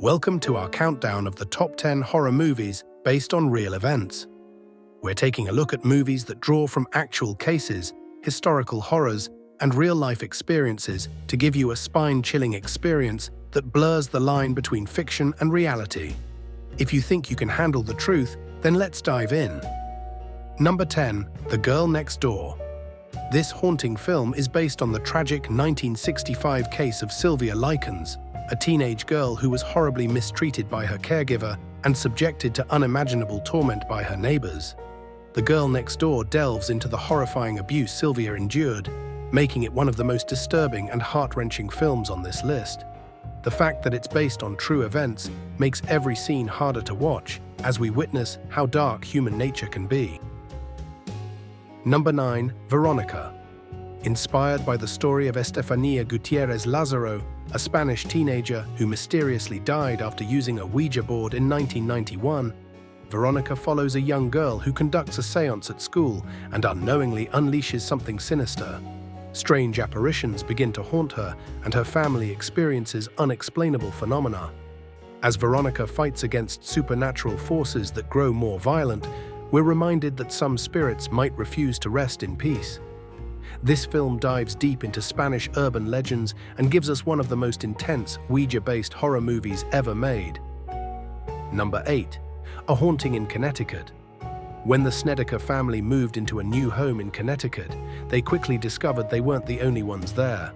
Welcome to our countdown of the top 10 horror movies based on real events. We're taking a look at movies that draw from actual cases, historical horrors, and real-life experiences to give you a spine-chilling experience that blurs the line between fiction and reality. If you think you can handle the truth, then let's dive in. Number 10. The Girl Next Door. This haunting film is based on the tragic 1965 case of Sylvia Likens, a teenage girl who was horribly mistreated by her caregiver and subjected to unimaginable torment by her neighbors. The Girl Next Door delves into the horrifying abuse Sylvia endured, making it one of the most disturbing and heart-wrenching films on this list. The fact that it's based on true events makes every scene harder to watch as we witness how dark human nature can be. Number 9. Veronica. Inspired by the story of Estefania Gutierrez Lazaro, a Spanish teenager who mysteriously died after using a Ouija board in 1991, Veronica follows a young girl who conducts a séance at school and unknowingly unleashes something sinister. Strange apparitions begin to haunt her, and her family experiences unexplainable phenomena. As Veronica fights against supernatural forces that grow more violent, we're reminded that some spirits might refuse to rest in peace. This film dives deep into Spanish urban legends and gives us one of the most intense Ouija-based horror movies ever made. Number 8. A Haunting in Connecticut. When the Snedeker family moved into a new home in Connecticut, they quickly discovered they weren't the only ones there.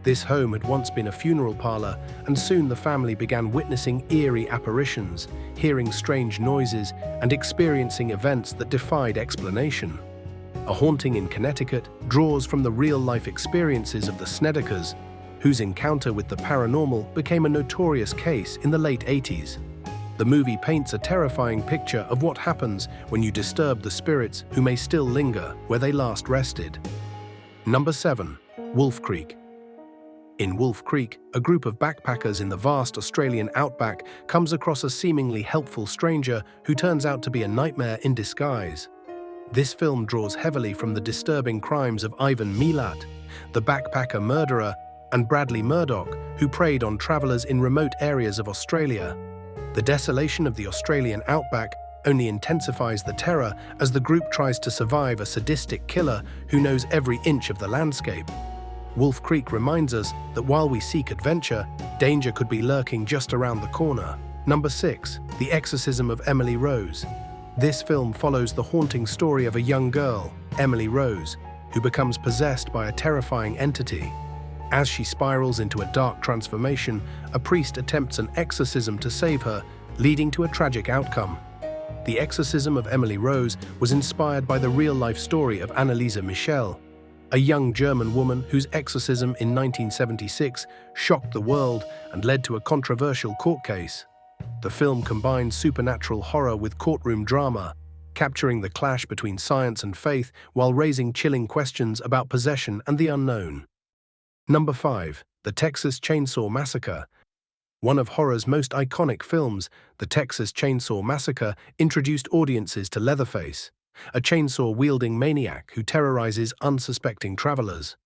This home had once been a funeral parlor, and soon the family began witnessing eerie apparitions, hearing strange noises, and experiencing events that defied explanation. A Haunting in Connecticut draws from the real-life experiences of the Snedekers, whose encounter with the paranormal became a notorious case in the late 80s. The movie paints a terrifying picture of what happens when you disturb the spirits who may still linger where they last rested. Number 7. Wolf Creek. In Wolf Creek, a group of backpackers in the vast Australian outback comes across a seemingly helpful stranger who turns out to be a nightmare in disguise. This film draws heavily from the disturbing crimes of Ivan Milat, the backpacker murderer, and Bradley Murdoch, who preyed on travelers in remote areas of Australia. The desolation of the Australian outback only intensifies the terror as the group tries to survive a sadistic killer who knows every inch of the landscape. Wolf Creek reminds us that while we seek adventure, danger could be lurking just around the corner. Number 6. The Exorcism of Emily Rose. This film follows the haunting story of a young girl, Emily Rose, who becomes possessed by a terrifying entity. As she spirals into a dark transformation, a priest attempts an exorcism to save her, leading to a tragic outcome. The Exorcism of Emily Rose was inspired by the real-life story of Anneliese Michel, a young German woman whose exorcism in 1976 shocked the world and led to a controversial court case. The film combines supernatural horror with courtroom drama, capturing the clash between science and faith while raising chilling questions about possession and the unknown. Number 5. The Texas Chainsaw Massacre. One of horror's most iconic films, The Texas Chainsaw Massacre introduced audiences to Leatherface, a chainsaw-wielding maniac who terrorizes unsuspecting travelers.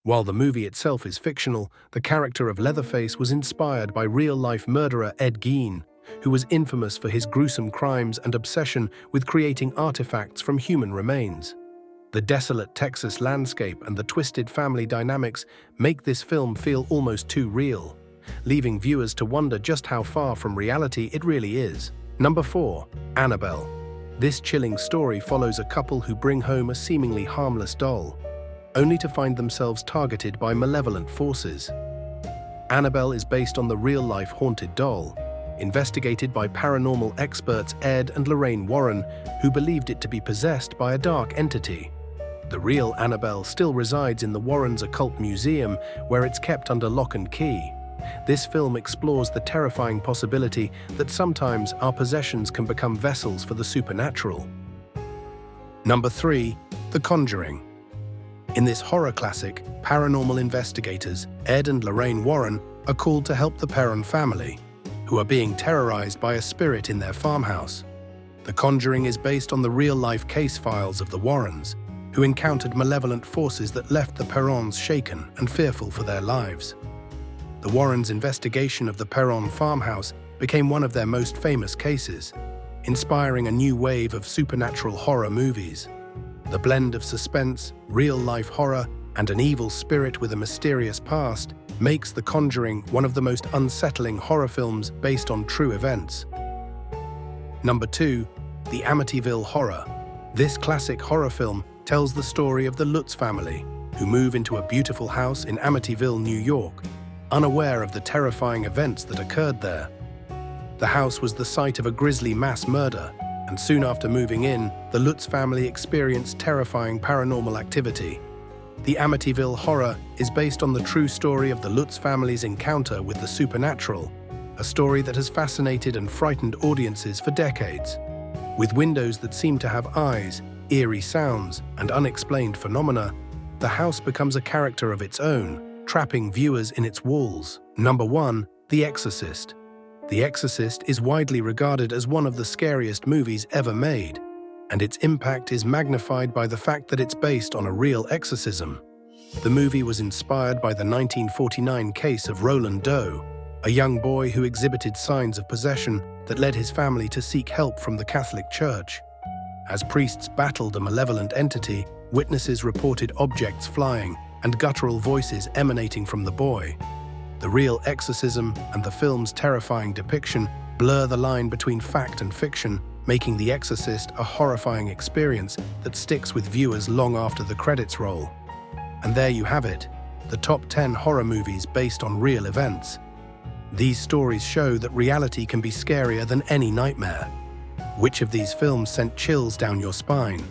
While the movie itself is fictional, the character of Leatherface was inspired by real-life murderer Ed Gein, who was infamous for his gruesome crimes and obsession with creating artifacts from human remains. The desolate Texas landscape and the twisted family dynamics make this film feel almost too real, leaving viewers to wonder just how far from reality it really is. Number 4. Annabelle. This chilling story follows a couple who bring home a seemingly harmless doll, only to find themselves targeted by malevolent forces. Annabelle is based on the real-life haunted doll, investigated by paranormal experts Ed and Lorraine Warren, who believed it to be possessed by a dark entity. The real Annabelle still resides in the Warrens' occult museum, where it's kept under lock and key. This film explores the terrifying possibility that sometimes our possessions can become vessels for the supernatural. Number 3. The Conjuring. In this horror classic, paranormal investigators Ed and Lorraine Warren are called to help the Perron family, who are being terrorized by a spirit in their farmhouse. The Conjuring is based on the real-life case files of the Warrens, who encountered malevolent forces that left the Perrons shaken and fearful for their lives. The Warrens' investigation of the Perron farmhouse became one of their most famous cases, inspiring a new wave of supernatural horror movies. The blend of suspense, real-life horror, and an evil spirit with a mysterious past makes The Conjuring one of the most unsettling horror films based on true events. Number 2. The Amityville Horror. This classic horror film tells the story of the Lutz family, who move into a beautiful house in Amityville, New York, unaware of the terrifying events that occurred there. The house was the site of a grisly mass murder, and soon after moving in, the Lutz family experienced terrifying paranormal activity. The Amityville Horror is based on the true story of the Lutz family's encounter with the supernatural, a story that has fascinated and frightened audiences for decades. With windows that seem to have eyes, eerie sounds, and unexplained phenomena, the house becomes a character of its own, trapping viewers in its walls. Number 1. The Exorcist. The Exorcist is widely regarded as one of the scariest movies ever made, and its impact is magnified by the fact that it's based on a real exorcism. The movie was inspired by the 1949 case of Roland Doe, a young boy who exhibited signs of possession that led his family to seek help from the Catholic Church. As priests battled a malevolent entity, witnesses reported objects flying and guttural voices emanating from the boy. The real exorcism and the film's terrifying depiction blur the line between fact and fiction, making The Exorcist a horrifying experience that sticks with viewers long after the credits roll. And there you have it, the top 10 horror movies based on real events. These stories show that reality can be scarier than any nightmare. Which of these films sent chills down your spine?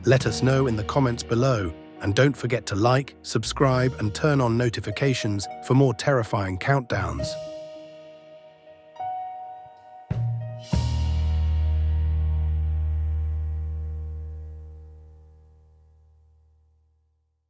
Let us know in the comments below, and don't forget to like, subscribe, and turn on notifications for more terrifying countdowns.